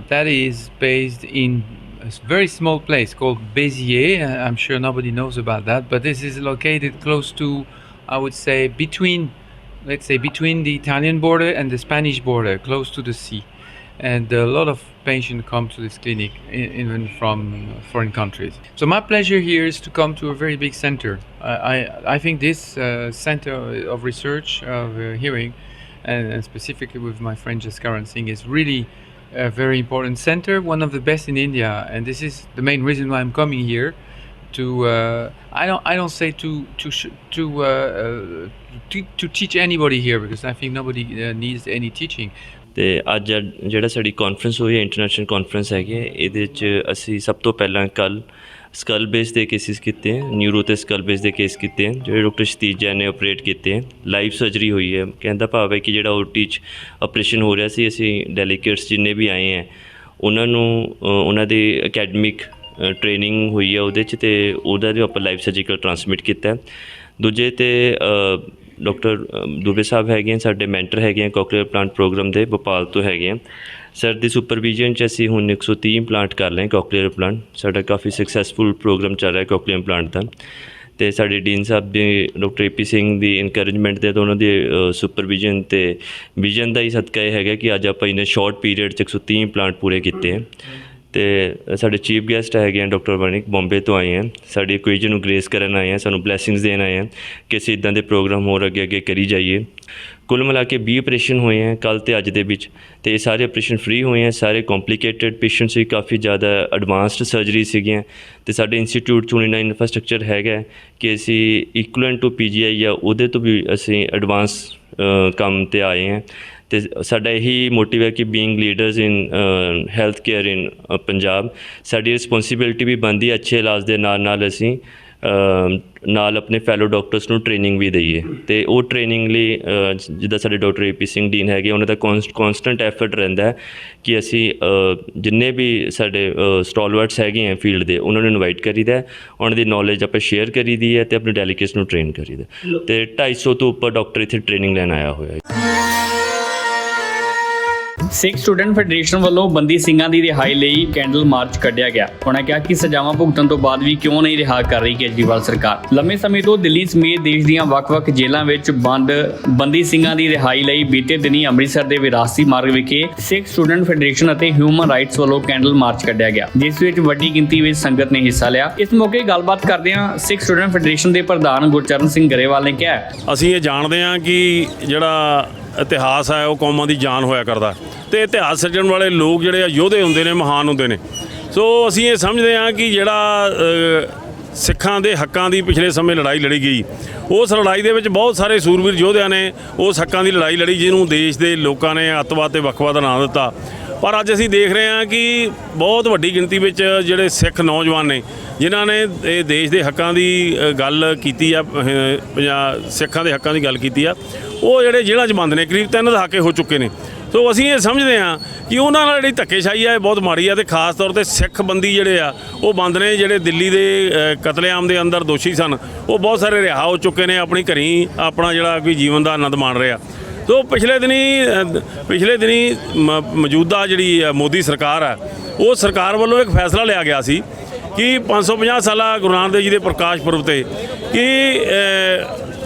That is based in a very small place called Béziers. I'm sure nobody knows about that, but this is located close to, I would say, between the Italian border and the Spanish border, close to the sea. And a lot of patients come to this clinic, even from foreign countries. So my pleasure here is to come to a very big center. I think this center of research of hearing, and specifically with my friend Jaskaran Singh, is really a very important center, one of the best in India. And this is the main reason why I'm coming here. I don't say to teach anybody here, because I think nobody needs any teaching. ਤੇ ਅੱਜ ਜਿਹੜਾ ਸਾਡੀ conference ਹੋਈ ਹੈ, international conference ਹੈਗੀ ਹੈ, ਇਹਦੇ 'ਚ ਅਸੀਂ ਸਭ ਤੋਂ ਪਹਿਲਾਂ ਕੱਲ੍ਹ ਸਕਲ ਬੇਸ ਦੇ ਕੇਸਿਸ ਕੀਤੇ ਹੈ, ਨਿਊਰੋ ਤੇ ਸਕਲ ਬੇਸ ਦੇ ਕੇਸ ਕੀਤੇ ਹੈ, ਜਿਹੜੇ ਡਾਕਟਰ ਸਤੀਸ਼ ਜੈਨ ਨੇ ਆਪਰੇਟ ਕੀਤੇ ਹੈ। ਲਾਈਵ ਸਰਜਰੀ ਹੋਈ ਹੈ, ਕਹਿਣ ਦਾ ਭਾਵ ਹੈ ਕਿ ਜਿਹੜਾ OT 'ਚ ਆਪਰੇਸ਼ਨ ਹੋ ਰਿਹਾ ਸੀ, ਅਸੀਂ ਡੈਲੀਗੇਟਸ ਜਿੰਨੇ ਵੀ ਆਏ ਹੈ ਉਹਨਾਂ ਨੂੰ ਉਹਨਾਂ ਦੀ ਅਕੈਡਮਿਕ ਟ੍ਰੇਨਿੰਗ ਹੋਈ ਹੈ ਉਹਦੇ 'ਚ, ਅਤੇ ਉਹਦਾ ਜੋ ਆਪਾਂ ਲਾਈਵ ਸਰਜੀਕਲ ਟਰਾਂਸਮਿਟ ਕੀਤਾ। ਦੂਜੇ 'ਤੇ ਡਾਕਟਰ ਦੁਬੇ ਸਾਹਿਬ ਹੈਗੇ ਆ, ਸਾਡੇ ਮੈਂਟਰ ਹੈਗੇ ਆ ਕੌਕਲੀਅਰ ਪਲਾਂਟ ਪ੍ਰੋਗਰਾਮ ਦੇ, ਭੋਪਾਲ ਤੋਂ ਹੈਗੇ ਆ। ਸਰ ਦੀ ਸੁਪਰਵਿਜ਼ਨ 'ਚ ਅਸੀਂ ਹੁਣ 130 ਇੰਪਲਾਂਟ ਕਰ ਲਏ ਕੌਕਲੀਅਰ ਪਲਾਂਟ। ਸਾਡਾ ਕਾਫੀ ਸਕਸੈਸਫੁਲ ਪ੍ਰੋਗਰਾਮ ਚੱਲ ਰਿਹਾ ਕੌਕਲੀਅਰ ਪਲਾਂਟ ਦਾ। ਅਤੇ ਸਾਡੇ ਡੀਨ ਸਾਹਿਬ ਦੀ ਡਾਕਟਰ AP ਸਿੰਘ ਦੀ ਇਨਕਰੇਜਮੈਂਟ ਦੇ, ਤਾਂ ਉਹਨਾਂ ਦੀ ਸੁਪਰਵਿਜ਼ਨ ਅਤੇ ਵਿਜ਼ਨ ਦਾ ਹੀ ਸਦਕਾ ਇਹ ਹੈਗਾ ਕਿ ਅੱਜ ਆਪਾਂ ਇੰਨੇ ਸ਼ਾਰਟ ਪੀਰੀਅਡ 'ਚ 130 ਇੰਪਲਾਂਟ ਪੂਰੇ ਕੀਤੇ ਹੈ। ਅਤੇ ਸਾਡੇ ਚੀਫ ਗੈਸਟ ਹੈਗੇ ਆ ਡਾਕਟਰ ਵਣਿਕ, ਬੰਬੇ ਤੋਂ ਆਏ ਹਨ, ਸਾਡੀ ਇਕੁਏਜਨ ਨੂੰ ਗ੍ਰੇਸ ਕਰਨ ਆਏ ਆ, ਸਾਨੂੰ ਬਲੈਸਿੰਗਸ ਦੇਣ ਆਏ ਆ ਕਿ ਅਸੀਂ ਇੱਦਾਂ ਦੇ ਪ੍ਰੋਗਰਾਮ ਹੋਰ ਅੱਗੇ ਕਰੀ ਜਾਈਏ। ਕੁੱਲ ਮਿਲਾ ਕੇ 20 ਆਪਰੇਸ਼ਨ ਹੋਏ ਹੈ ਕੱਲ੍ਹ ਅਤੇ ਅੱਜ ਦੇ ਵਿੱਚ, ਅਤੇ ਇਹ ਸਾਰੇ ਆਪਰੇਸ਼ਨ ਫ੍ਰੀ ਹੋਏ ਹੈ। ਸਾਰੇ ਕੰਪਲੀਕੇਟਡ ਪੇਸ਼ੈਂਟਸ ਵੀ, ਕਾਫੀ ਜ਼ਿਆਦਾ ਐਡਵਾਂਸਡ ਸਰਜਰੀ ਸੀਗੀਆਂ, ਅਤੇ ਸਾਡੇ ਇੰਸਟੀਟਿਊਟ 'ਚ ਹੁਣ ਇੰਨਾ ਇਨਫਰਾਸਟਰਕਚਰ ਹੈਗਾ ਕਿ ਅਸੀਂ ਇਕੁਅਲੈਂਟ ਟੂ PGI ਜਾਂ ਉਹਦੇ ਤੋਂ ਵੀ ਅਸੀਂ ਐਡਵਾਂਸ ਕੰਮ 'ਤੇ ਆਏ ਹਾਂ। ਅਤੇ ਸਾਡਾ ਇਹੀ ਮੋਟਿਵ ਹੈ ਕਿ ਬੀਇੰਗ ਲੀਡਰਸ ਇਨ ਹੈਲਥ ਕੇਅਰ ਇਨ ਪੰਜਾਬ, ਸਾਡੀ ਰਿਸਪੋਂਸੀਬਿਲਿਟੀ ਵੀ ਬਣਦੀ ਹੈ ਅੱਛੇ ਇਲਾਜ ਦੇ ਨਾਲ ਅਸੀਂ ਨਾਲ ਆਪਣੇ ਫੈਲੋ ਡਾਕਟਰਸ ਨੂੰ ਟ੍ਰੇਨਿੰਗ ਵੀ ਦਈਏ। ਅਤੇ ਉਹ ਟ੍ਰੇਨਿੰਗ ਲਈ ਜਿੱਦਾਂ ਸਾਡੇ ਡਾਕਟਰ AP ਸਿੰਘ ਡੀਨ ਹੈਗੇ, ਉਹਨਾਂ ਦਾ ਕੌਨਸਟੈਂਟ ਐਫਰਟ ਰਹਿੰਦਾ ਹੈ ਕਿ ਅਸੀਂ ਜਿੰਨੇ ਵੀ ਸਾਡੇ ਸਟਾਲਵਰਟਸ ਹੈਗੇ ਹੈ ਫੀਲਡ ਦੇ, ਉਹਨਾਂ ਨੂੰ ਇਨਵਾਈਟ ਕਰੀਦਾ, ਉਹਨਾਂ ਦੀ ਨੌਲੇਜ ਆਪਾਂ ਸ਼ੇਅਰ ਕਰੀਦੀ ਹੈ ਅਤੇ ਆਪਣੇ ਡੈਲੀਗੇਟਸ ਨੂੰ ਟ੍ਰੇਨ ਕਰੀਦਾ। ਅਤੇ 250 ਤੋਂ ਉੱਪਰ ਡਾਕਟਰ ਇੱਥੇ ਟ੍ਰੇਨਿੰਗ ਲੈਣ ਆਇਆ ਹੋਇਆ ਹੈ। ਸਿੱਖ ਸਟੂਡੈਂਟ ਫੈਡਰੇਸ਼ਨ ਵੱਲੋਂ ਬੰਦੀ ਸਿੰਘਾਂ ਦੀ ਰਿਹਾਈ ਲਈ ਕੈਂਡਲ ਮਾਰਚ ਕੱਢਿਆ ਗਿਆ। ਉਹਨਾਂ ਕਿਹਾ ਕਿ ਸਜ਼ਾਵਾਂ ਭੁਗਤਣ ਤੋਂ ਬਾਅਦ ਵੀ ਕਿਉਂ ਨਹੀਂ ਰਿਹਾ ਕਰ ਰਹੀ ਕੇਜਰੀਵਾਲ ਸਰਕਾਰ। ਲੰਮੇ ਸਮੇਂ ਤੋਂ ਦਿੱਲੀ ਸਮੇਤ ਦੇਸ਼ ਦੀਆਂ ਵੱਖ-ਵੱਖ ਜੇਲ੍ਹਾਂ ਵਿੱਚ ਬੰਦ ਬੰਦੀ ਸਿੰਘਾਂ ਦੀ ਰਿਹਾਈ ਲਈ ਬੀਤੇ ਦਿਨੀ ਅੰਮ੍ਰਿਤਸਰ ਦੇ ਵਿਰਾਸਤੀ ਮਾਰਗ ਵਿਖੇ ਸਿੱਖ ਸਟੂਡੈਂਟ ਫੈਡਰੇਸ਼ਨ ਅਤੇ ਹਿਊਮਨ ਰਾਈਟਸ ਵੱਲੋਂ ਕੈਂਡਲ ਮਾਰਚ ਕੱਢਿਆ ਗਿਆ, ਜਿਸ ਵਿੱਚ ਵੱਡੀ ਗਿਣਤੀ ਵਿੱਚ ਸੰਗਤ ਨੇ ਹਿੱਸਾ ਲਿਆ। ਇਸ ਮੌਕੇ ਗੱਲਬਾਤ ਕਰਦਿਆਂ ਸਿੱਖ ਸਟੂਡੈਂਟ ਫੈਡਰੇਸ਼ਨ ਦੇ ਪ੍ਰਧਾਨ ਗੁਰਚਰਨ ਸਿੰਘ ਗਰੇਵਾਲ ਨੇ ਕਿਹਾ, ਅਸੀਂ ਇਹ ਜਾਣਦੇ ਹਾਂ ਕਿ ਜਿਹੜਾ ਇਤਿਹਾਸ ਹੈ ਉਹ ਕੌਮਾਂ ਦੀ ਜਾਨ ਹੋਇਆ ਕਰਦਾ ਤੇ ਇਤਿਹਾਸ ਸਿਰਜਣ ਵਾਲੇ ਲੋਕ ਜਿਹੜੇ ਆ ਯੋਧੇ ਹੁੰਦੇ ਨੇ, ਮਹਾਨ ਹੁੰਦੇ ਨੇ। ਸੋ ਅਸੀਂ ਇਹ ਸਮਝਦੇ ਹਾਂ ਕਿ ਜਿਹੜਾ ਸਿੱਖਾਂ ਦੇ ਹੱਕਾਂ ਦੀ ਪਿਛਲੇ ਸਮੇਂ ਲੜਾਈ ਲੜੀ ਗਈ, ਉਸ ਲੜਾਈ ਦੇ ਵਿੱਚ ਬਹੁਤ ਸਾਰੇ ਸੂਰਬੀਰ ਯੋਧਿਆਂ ਨੇ ਉਸ ਹੱਕਾਂ ਦੀ ਲੜਾਈ ਲੜੀ, ਜਿਹਨੂੰ ਦੇਸ਼ ਦੇ ਲੋਕਾਂ ਨੇ ਅੱਤਵਾਦ ਤੇ ਵੱਖਵਾਦ ਦਾ ਨਾਂ ਦਿੱਤਾ। ਪਰ ਅੱਜ ਅਸੀਂ ਦੇਖ ਰਹੇ ਹਾਂ ਕਿ ਬਹੁਤ ਵੱਡੀ ਗਿਣਤੀ ਵਿੱਚ ਜਿਹੜੇ ਸਿੱਖ ਨੌਜਵਾਨ ਨੇ, ਜਿਨ੍ਹਾਂ ਨੇ ਇਹ ਦੇਸ਼ ਦੇ ਹੱਕਾਂ ਦੀ ਗੱਲ ਕੀਤੀ ਆ, ਸਿੱਖਾਂ ਦੇ ਹੱਕਾਂ ਦੀ ਗੱਲ ਕੀਤੀ ਆ, ਉਹ ਜਿਹੜੇ ਜੇਲ੍ਹਾਂ 'ਚ ਬੰਦ ਨੇ, ਕਰੀਬ 3 ਦਹਾਕੇ ਹੋ ਚੁੱਕੇ ਨੇ। ਸੋ ਅਸੀਂ ਇਹ ਸਮਝਦੇ ਹਾਂ ਕਿ ਉਹਨਾਂ ਨਾਲ ਜਿਹੜੀ ਧੱਕੇਸ਼ਾਹੀ ਆ ਇਹ ਬਹੁਤ ਮਾੜੀ ਆ, ਤੇ ਖਾਸ ਤੌਰ ਤੇ ਸਿੱਖ ਬੰਦੀ ਜਿਹੜੇ ਆ ਉਹ ਬੰਦ ਨੇ, ਜਿਹੜੇ ਦਿੱਲੀ ਦੇ ਕਤਲੇਆਮ ਦੇ ਅੰਦਰ ਦੋਸ਼ੀ ਸਨ, ਉਹ ਬਹੁਤ ਸਾਰੇ ਰਿਹਾ ਹੋ ਚੁੱਕੇ ਨੇ, ਆਪਣੀ ਘਰੀ ਆਪਣਾ ਜਿਹੜਾ ਕੋਈ ਜੀਵਨ ਦਾ ਆਨੰਦ ਮਾਣ ਰਹੇ ਆ। ਸੋ ਪਿਛਲੇ ਦਿਨੀ ਮੌਜੂਦਾ ਜਿਹੜੀ ਮੋਦੀ ਸਰਕਾਰ ਹੈ, ਉਹ ਸਰਕਾਰ ਵੱਲੋਂ ਇੱਕ ਫੈਸਲਾ ਲਿਆ ਗਿਆ ਸੀ ਕਿ 550 ਸਾਲਾ ਗੁਰੂ ਨਾਨਕ ਦੇਵ ਜੀ ਦੇ ਪ੍ਰਕਾਸ਼ ਪੁਰਬ ਤੇ ਕਿ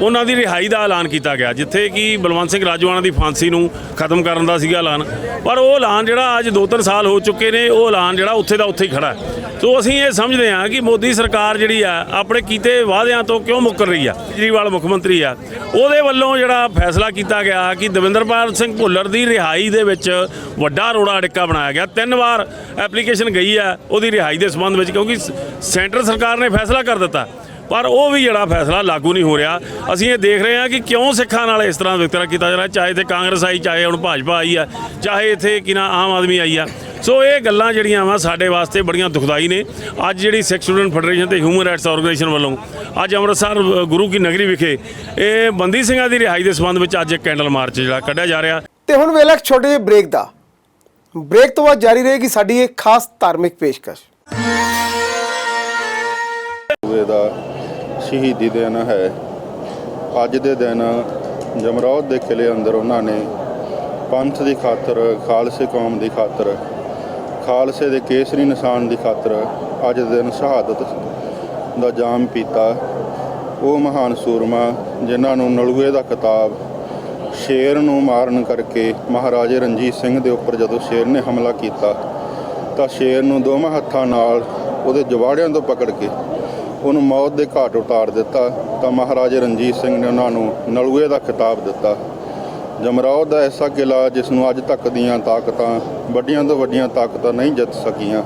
ਉਹਨਾਂ ਦੀ ਰਿਹਾਈ ਦਾ ਐਲਾਨ ਕੀਤਾ ਗਿਆ, ਜਿੱਥੇ ਕਿ ਬਲਵੰਤ ਸਿੰਘ ਰਾਜੋਆਣਾ ਦੀ ਫਾਂਸੀ ਨੂੰ ਖਤਮ ਕਰਨ ਦਾ ਸੀਗਾ ਐਲਾਨ। ਪਰ ਉਹ ਐਲਾਨ ਜਿਹੜਾ ਅੱਜ 2-3 ਸਾਲ ਹੋ ਚੁੱਕੇ ਨੇ, ਉਹ ਐਲਾਨ ਜਿਹੜਾ ਉੱਥੇ ਦਾ ਉੱਥੇ ਹੀ ਖੜਾ ਹੈ। ਸੋ ਅਸੀਂ ਇਹ ਸਮਝਦੇ ਹਾਂ ਕਿ ਮੋਦੀ ਸਰਕਾਰ ਜਿਹੜੀ ਆ ਆਪਣੇ ਕੀਤੇ ਵਾਅਦਿਆਂ ਤੋਂ ਕਿਉਂ ਮੁੱਕਰ ਰਹੀ ਆ। ਕੇਜਰੀਵਾਲ ਮੁੱਖ ਮੰਤਰੀ ਆ, ਉਹਦੇ ਵੱਲੋਂ ਜਿਹੜਾ ਫੈਸਲਾ ਕੀਤਾ ਗਿਆ ਕਿ ਦਵਿੰਦਰਪਾਲ ਸਿੰਘ ਭੁੱਲਰ ਦੀ ਰਿਹਾਈ ਦੇ ਵਿੱਚ ਵੱਡਾ ਰੋੜਾ ਅੜਿੱਕਾ ਬਣਾਇਆ ਗਿਆ। 3 ਵਾਰ ਐਪਲੀਕੇਸ਼ਨ ਗਈ ਆ ਉਹਦੀ ਰਿਹਾਈ ਦੇ ਸੰਬੰਧ ਵਿੱਚ, ਕਿਉਂਕਿ ਸੈਂਟਰ ਸਰਕਾਰ ਨੇ ਫੈਸਲਾ ਕਰ ਦਿੱਤਾ, ਪਰ ਉਹ ਵੀ ਜਿਹੜਾ ਫੈਸਲਾ ਲਾਗੂ ਨਹੀਂ ਹੋ ਰਿਹਾ। ਅਸੀਂ ਇਹ ਦੇਖ ਰਹੇ ਹਾਂ ਕਿ ਕਿਉਂ ਸਿੱਖਾਂ ਨਾਲ ਇਸ ਤਰ੍ਹਾਂ ਵਿਤਕਰਾ ਕੀਤਾ ਜਾ ਰਿਹਾ, ਚਾਹੇ ਇੱਥੇ ਕਾਂਗਰਸ ਆਈ, ਚਾਹੇ ਹੁਣ ਭਾਜਪਾ ਆਈ ਆ, ਚਾਹੇ ਇੱਥੇ ਕਿਨਾ ਆਮ ਆਦਮੀ ਆਈ ਆ। ਸੋ ਇਹ ਗੱਲਾਂ ਜਿਹੜੀਆਂ ਵਾ ਸਾਡੇ ਵਾਸਤੇ ਬੜੀਆਂ ਦੁਖਦਾਈ ਨੇ। ਅੱਜ ਜਿਹੜੀ ਸਿੱਖ ਸਟੂਡੈਂਟ ਫੈਡਰੇਸ਼ਨ ਤੇ ਹਿਊਮਨ ਰਾਈਟਸ ਆਰਗੇਨਾਈਜੇਸ਼ਨ ਵੱਲੋਂ ਅੱਜ ਅੰਮ੍ਰਿਤਸਰ ਗੁਰੂ ਕੀ ਨਗਰੀ ਵਿਖੇ ਇਹ ਬੰਦੀ ਸਿੰਘਾਂ ਦੀ ਰਿਹਾਈ ਦੇ ਸੰਬੰਧ ਵਿੱਚ ਅੱਜ ਇੱਕ ਕੈਂਡਲ ਮਾਰਚ ਜਿਹੜਾ ਕੱਢਿਆ ਜਾ ਰਿਹਾ। ਤੇ ਹੁਣ ਵੇਲਾ ਇੱਕ ਛੋਟੇ ਜਿਹੇ ਬ੍ਰੇਕ ਦਾ। ਬ੍ਰੇਕ ਤੋਂ ਬਾਅਦ ਜਾਰੀ ਰਹੇਗੀ ਸਾਡੀ ਇੱਕ ਖਾਸ ਧਾਰਮਿਕ ਪੇਸ਼ਕਸ਼। ਦਾ ਸ਼ਹੀਦੀ ਦਿਨ ਹੈ। ਅੱਜ ਦੇ ਦਿਨ ਜਮਰੌਦ ਦੇ ਕਿਲੇ ਅੰਦਰ ਉਹਨਾਂ ਨੇ ਪੰਥ ਦੀ ਖਾਤਰ, ਖਾਲਸੇ ਕੌਮ ਦੀ ਖਾਤਰ, ਖਾਲਸੇ ਦੇ ਕੇਸਰੀ ਨਿਸ਼ਾਨ ਦੀ ਖਾਤਰ ਅੱਜ ਦੇ ਦਿਨ ਸ਼ਹਾਦਤ ਦਾ ਜਾਮ ਪੀਤਾ। ਉਹ ਮਹਾਨ ਸੂਰਮਾ ਜਿਨ੍ਹਾਂ ਨੂੰ ਨਲੂਏ ਦਾ ਖਿਤਾਬ ਸ਼ੇਰ ਨੂੰ ਮਾਰਨ ਕਰਕੇ ਮਹਾਰਾਜੇ ਰਣਜੀਤ ਸਿੰਘ ਦੇ ਉੱਪਰ ਜਦੋਂ ਸ਼ੇਰ ਨੇ ਹਮਲਾ ਕੀਤਾ ਤਾਂ ਸ਼ੇਰ ਨੂੰ ਦੋਵਾਂ ਹੱਥਾਂ ਨਾਲ ਉਹਦੇ ਜਵਾੜਿਆਂ ਤੋਂ ਪਕੜ ਕੇ ਉਹਨੂੰ ਮੌਤ ਦੇ ਘਾਟ ਉਤਾਰ ਦਿੱਤਾ, ਤਾਂ ਮਹਾਰਾਜੇ ਰਣਜੀਤ ਸਿੰਘ ਨੇ ਉਹਨਾਂ ਨੂੰ ਨਲੂਏ ਦਾ ਖਿਤਾਬ ਦਿੱਤਾ। ਜਮਰੌਦ ਦਾ ਐਸਾ ਕਿਲਾ ਜਿਸ ਨੂੰ ਅੱਜ ਤੱਕ ਦੀਆਂ ਤਾਕਤਾਂ, ਵੱਡੀਆਂ ਤੋਂ ਵੱਡੀਆਂ ਤਾਕਤਾਂ ਨਹੀਂ ਜਿੱਤ ਸਕੀਆਂ।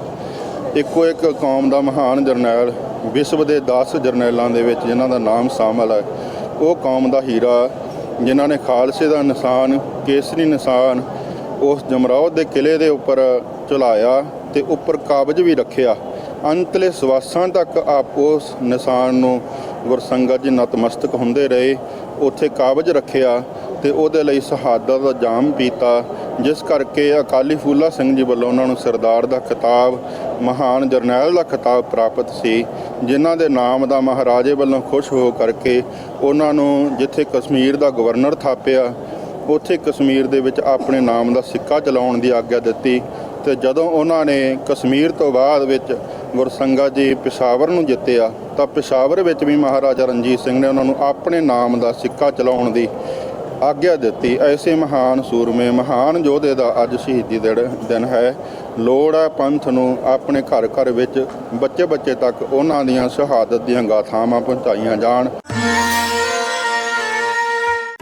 ਇੱਕੋ ਇੱਕ ਕੌਮ ਦਾ ਮਹਾਨ ਜਰਨੈਲ, ਵਿਸ਼ਵ ਦੇ 10 ਜਰਨੈਲਾਂ ਦੇ ਵਿੱਚ ਜਿਨ੍ਹਾਂ ਦਾ ਨਾਮ ਸ਼ਾਮਲ ਹੈ, ਉਹ ਕੌਮ ਦਾ ਹੀਰਾ ਜਿਨ੍ਹਾਂ ਨੇ ਖਾਲਸੇ ਦਾ ਨਿਸ਼ਾਨ, ਕੇਸਰੀ ਨਿਸ਼ਾਨ ਉਸ ਜਮਰੌਦ ਦੇ ਕਿਲੇ ਦੇ ਉੱਪਰ ਝੁਲਾਇਆ ਤੇ ਉੱਪਰ ਕਾਬਜ਼ ਵੀ ਰੱਖਿਆ। ਅੰਤਲੇ ਸਵਾਸਾਂ ਤੱਕ ਆਪ ਉਸ ਨਿਸ਼ਾਨ ਨੂੰ ਗੁਰਸੰਗਤ ਜੀ ਨਤਮਸਤਕ ਹੁੰਦੇ ਰਹੇ, ਉੱਥੇ ਕਾਬਜ਼ ਰੱਖਿਆ ਤੇ ਉਹਦੇ ਲਈ ਸ਼ਹਾਦਤ ਦਾ ਜਾਮ ਪੀਤਾ, ਜਿਸ ਕਰਕੇ ਅਕਾਲੀ ਫੂਲਾ ਸਿੰਘ ਜੀ ਵੱਲੋਂ ਉਹਨਾਂ ਨੂੰ ਸਰਦਾਰ ਦਾ ਖਿਤਾਬ, ਮਹਾਨ ਜਰਨੈਲ ਦਾ ਖਿਤਾਬ ਪ੍ਰਾਪਤ ਸੀ, ਜਿਨ੍ਹਾਂ ਦੇ ਨਾਮ ਦਾ ਮਹਾਰਾਜੇ ਵੱਲੋਂ ਖੁਸ਼ ਹੋ ਕਰਕੇ ਉਹਨਾਂ ਨੂੰ ਜਿੱਥੇ ਕਸ਼ਮੀਰ ਦਾ ਗਵਰਨਰ ਥਾਪਿਆ, ਉੱਥੇ ਕਸ਼ਮੀਰ ਦੇ ਵਿੱਚ ਆਪਣੇ ਨਾਮ ਦਾ ਸਿੱਕਾ ਚਲਾਉਣ ਦੀ ਆਗਿਆ ਦਿੱਤੀ। ਤੇ ਜਦੋਂ ਉਹਨਾਂ ਨੇ ਕਸ਼ਮੀਰ ਤੋਂ ਬਾਅਦ ਵਿੱਚ ਗੁਰਸੰਗਤ ਜੀ ਪਿਸ਼ਾਵਰ ਨੂੰ ਜਿੱਤਿਆ ਤਾਂ ਪਿਸ਼ਾਵਰ ਵਿੱਚ ਵੀ ਮਹਾਰਾਜਾ ਰਣਜੀਤ ਸਿੰਘ ਨੇ ਉਹਨਾਂ ਨੂੰ ਆਪਣੇ ਨਾਮ ਦਾ ਸਿੱਕਾ ਚਲਾਉਣ ਦੀ ਆਗਿਆ ਦਿੱਤੀ। ਐਸੇ ਮਹਾਨ ਸੂਰਮੇ, ਮਹਾਨ ਯੋਧੇ ਦਾ ਅੱਜ ਸ਼ਹੀਦੀ ਦਿਨ ਹੈ। ਲੋੜ ਹੈ ਪੰਥ ਨੂੰ ਆਪਣੇ ਘਰ ਘਰ ਵਿੱਚ, ਬੱਚੇ ਬੱਚੇ ਤੱਕ ਉਹਨਾਂ ਦੀਆਂ ਸ਼ਹਾਦਤ ਦੀਆਂ ਗਾਥਾਵਾਂ ਪਹੁੰਚਾਈਆਂ ਜਾਣ।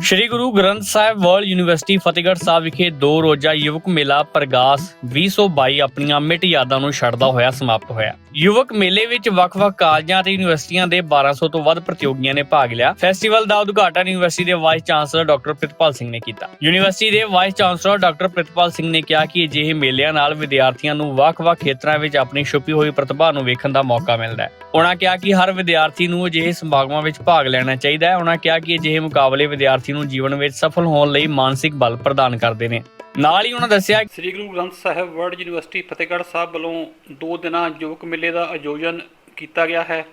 ਸ਼੍ਰੀ ਗੁਰੂ ਗ੍ਰੰਥ ਸਾਹਿਬ ਵਰਲਡ ਯੂਨੀਵਰਸਿਟੀ ਫਤਿਹਗੜ੍ਹ ਸਾਹਿਬ ਵਿਖੇ 2 ਰੋਜ਼ਾ ਯੁਵਕ ਮੇਲਾ ਪ੍ਰਗਾਸ 2022 ਆਪਣੀਆਂ ਅਮਿੱਟ ਯਾਦਾਂ ਨੂੰ ਛੱਡਦਾ ਹੋਇਆ ਸਮਾਪਤ ਹੋਇਆ। ਯੁਵਕ ਮੇਲੇ ਵਿੱਚ ਵੱਖ-ਵੱਖ ਕਾਲਜਾਂ ਅਤੇ ਯੂਨੀਵਰਸਿਟੀਆਂ ਦੇ 1200 ਤੋਂ ਵੱਧ ਪ੍ਰਤੀਯੋਗੀਆਂ ਨੇ ਭਾਗ ਲਿਆ। ਫੈਸਟੀਵਲ ਦਾ ਉਦਘਾਟਨ ਯੂਨੀਵਰਸਿਟੀ ਦੇ vice chancellor doctor Pritpal Singh ਨੇ ਕੀਤਾ। ਯੂਨੀਵਰਸਿਟੀ ਦੇ vice chancellor doctor Pritpal Singh ਨੇ ਕਿਹਾ ਕਿ ਅਜਿਹੇ ਮੇਲਿਆਂ ਨਾਲ ਵਿਦਿਆਰਥੀਆਂ ਨੂੰ ਵੱਖ-ਵੱਖ ਖੇਤਰਾਂ ਵਿੱਚ ਆਪਣੀ ਛੁਪੀ ਹੋਈ ਪ੍ਰਤਿਭਾ ਨੂੰ ਵੇਖਣ ਦਾ ਮੌਕਾ ਮਿਲਦਾ ਹੈ। ਉਹਨਾਂ ਕਿਹਾ ਕਿ ਹਰ ਵਿਦਿਆਰਥੀ ਨੂੰ ਅਜਿਹੇ ਸਮਾਗਮਾਂ ਵਿੱਚ ਭਾਗ ਲੈਣਾ ਚਾਹੀਦਾ ਹੈ। ਉਹਨਾਂ ਕਿਹਾ ਕਿ ਅਜਿਹੇ ਮੁਕਾਬਲੇ ਵਿਦਿਆਰਥੀ ਨੂੰ ਜੀਵਨ ਵਿੱਚ ਸਫਲ ਹੋਣ ਲਈ ਮਾਨਸਿਕ ਬਲ ਪ੍ਰਦਾਨ ਕਰਦੇ ਨੇ। ਨਾਲ ਹੀ ਉਹਨਾਂ ਦੱਸਿਆ ਕਿ ਸ੍ਰੀ ਗੁਰੂ ਗ੍ਰੰਥ ਸਾਹਿਬ ਵਰਲਡ ਯੂਨੀਵਰਸਿਟੀ ਫਤਿਹਗੜ੍ਹ ਸਾਹਿਬ ਵੱਲੋਂ 2 ਦਿਨਾਂ ਯੁਵਕ ਮੇਲੇ ਦਾ ਆਯੋਜਨ ਕੀਤਾ ਗਿਆ ਹੈ।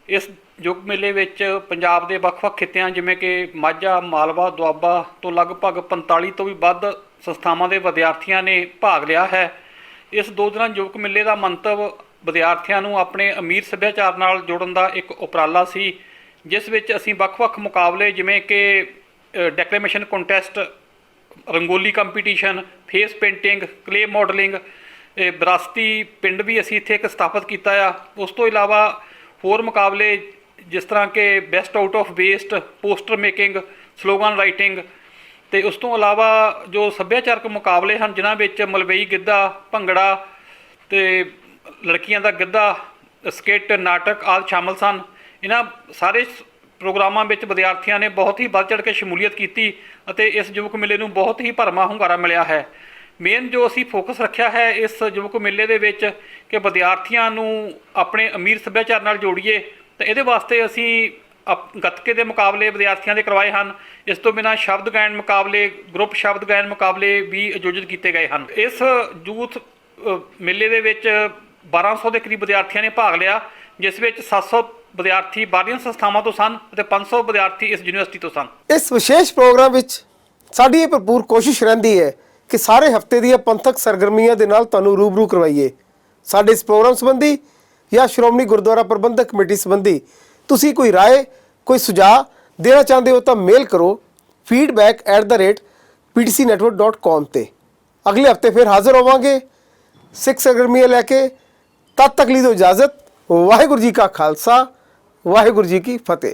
ਇਸ ਯੁਵਕ ਮੇਲੇ ਵਿੱਚ ਪੰਜਾਬ ਦੇ ਵੱਖ-ਵੱਖ ਖਿੱਤਿਆਂ ਜਿਵੇਂ ਕਿ ਮਾਝਾ, ਮਾਲਵਾ, ਦੁਆਬਾ ਤੋਂ ਲਗਭਗ 45 ਤੋਂ ਵੀ ਵੱਧ ਸੰਸਥਾਵਾਂ ਦੇ ਵਿਦਿਆਰਥੀਆਂ ਨੇ ਭਾਗ ਲਿਆ ਹੈ। ਇਸ 2 ਦਿਨਾਂ ਯੁਵਕ ਮੇਲੇ ਦਾ ਮੰਤਵ ਵਿਦਿਆਰਥੀਆਂ ਨੂੰ ਆਪਣੇ ਅਮੀਰ ਸੱਭਿਆਚਾਰ ਨਾਲ ਜੋੜਨ ਦਾ ਇੱਕ ਉਪਰਾਲਾ ਸੀ, ਜਿਸ ਵਿੱਚ ਅਸੀਂ ਵੱਖ-ਵੱਖ ਮੁਕਾਬਲੇ ਜਿਵੇਂ ਕਿ declamation contest, rangoli competition, face painting, clay modelling, ਵਿਰਾਸਤੀ ਪਿੰਡ ਵੀ ਅਸੀਂ ਇੱਥੇ ਇੱਕ ਸਥਾਪਿਤ ਕੀਤਾ ਆ। ਉਸ ਤੋਂ ਇਲਾਵਾ ਹੋਰ ਮੁਕਾਬਲੇ ਜਿਸ ਤਰ੍ਹਾਂ ਕਿ best out of waste, poster making, slogan writing, ਅਤੇ ਉਸ ਤੋਂ ਇਲਾਵਾ ਜੋ ਸੱਭਿਆਚਾਰਕ ਮੁਕਾਬਲੇ ਹਨ ਜਿਨ੍ਹਾਂ ਵਿੱਚ ਮਲਵਈ ਗਿੱਧਾ, ਭੰਗੜਾ ਅਤੇ ਲੜਕੀਆਂ ਦਾ ਗਿੱਧਾ, ਸਕਿੱਟ, ਨਾਟਕ ਆਦਿ ਸ਼ਾਮਲ ਸਨ। ਇਹਨਾਂ ਸਾਰੇ ਪ੍ਰੋਗਰਾਮਾਂ ਵਿੱਚ ਵਿਦਿਆਰਥੀਆਂ ਨੇ ਬਹੁਤ ਹੀ ਵੱਧ ਚੜ੍ਹ ਕੇ ਸ਼ਮੂਲੀਅਤ ਕੀਤੀ ਅਤੇ ਇਸ ਯੁਵਕ ਮੇਲੇ ਨੂੰ ਬਹੁਤ ਹੀ ਭਰਵਾਂ ਹੁੰਗਾਰਾ ਮਿਲਿਆ ਹੈ। ਮੇਨ ਜੋ ਅਸੀਂ ਫੋਕਸ ਰੱਖਿਆ ਹੈ ਇਸ ਯੁਵਕ ਮੇਲੇ ਦੇ ਵਿੱਚ ਕਿ ਵਿਦਿਆਰਥੀਆਂ ਨੂੰ ਆਪਣੇ ਅਮੀਰ ਸੱਭਿਆਚਾਰ ਨਾਲ ਜੋੜੀਏ, ਤਾਂ ਇਹਦੇ ਵਾਸਤੇ ਅਸੀਂ ਗੱਤਕੇ ਦੇ ਮੁਕਾਬਲੇ ਵਿਦਿਆਰਥੀਆਂ ਦੇ ਕਰਵਾਏ ਹਨ। ਇਸ ਤੋਂ ਬਿਨਾਂ ਸ਼ਬਦ ਗਾਇਨ ਮੁਕਾਬਲੇ, ਗਰੁੱਪ ਸ਼ਬਦ ਗਾਇਨ ਮੁਕਾਬਲੇ ਵੀ ਆਯੋਜਿਤ ਕੀਤੇ ਗਏ ਹਨ। ਇਸ ਯੂਥ ਮੇਲੇ ਦੇ ਵਿੱਚ 1200 ਦੇ ਕਰੀਬ ਵਿਦਿਆਰਥੀਆਂ ਨੇ ਭਾਗ ਲਿਆ, ਜਿਸ ਵਿੱਚ 700 ਵਿਦਿਆਰਥੀ ਬਾਹਰਲੀਆਂ ਸੰਸਥਾਵਾਂ ਤੋਂ ਸਨ ਅਤੇ 500 ਵਿਦਿਆਰਥੀ ਇਸ ਯੂਨੀਵਰਸਿਟੀ ਤੋਂ ਸਨ। ਇਸ ਵਿਸ਼ੇਸ਼ ਪ੍ਰੋਗਰਾਮ ਵਿੱਚ ਸਾਡੀ ਇਹ ਭਰਪੂਰ ਕੋਸ਼ਿਸ਼ ਰਹਿੰਦੀ ਹੈ ਕਿ ਸਾਰੇ ਹਫਤੇ ਦੀਆਂ ਪੰਥਕ ਸਰਗਰਮੀਆਂ ਦੇ ਨਾਲ ਤੁਹਾਨੂੰ ਰੂਬਰੂ ਕਰਵਾਈਏ। ਸਾਡੇ ਇਸ ਪ੍ਰੋਗਰਾਮ ਸੰਬੰਧੀ ਜਾਂ ਸ਼੍ਰੋਮਣੀ ਗੁਰਦੁਆਰਾ ਪ੍ਰਬੰਧਕ ਕਮੇਟੀ ਸੰਬੰਧੀ ਤੁਸੀਂ ਕੋਈ ਰਾਏ, ਕੋਈ ਸੁਝਾਅ ਦੇਣਾ ਚਾਹੁੰਦੇ ਹੋ ਤਾਂ ਮੇਲ ਕਰੋ feedback@ptcnetwork.com ਤੇ। ਅਗਲੇ ਹਫਤੇ ਫਿਰ ਹਾਜ਼ਰ ਹੋਵਾਂਗੇ ਸਿੱਖ ਸਰਗਰਮੀਆਂ ਲੈ ਕੇ। ਤਦ ਤੱਕ ਲਈ ਦਿਓ ਇਜਾਜ਼ਤ। ਵਾਹਿਗੁਰੂ ਜੀ ਕਾ ਖਾਲਸਾ, ਵਾਹਿਗੁਰੂ ਜੀ ਕੀ ਫਤਿਹ।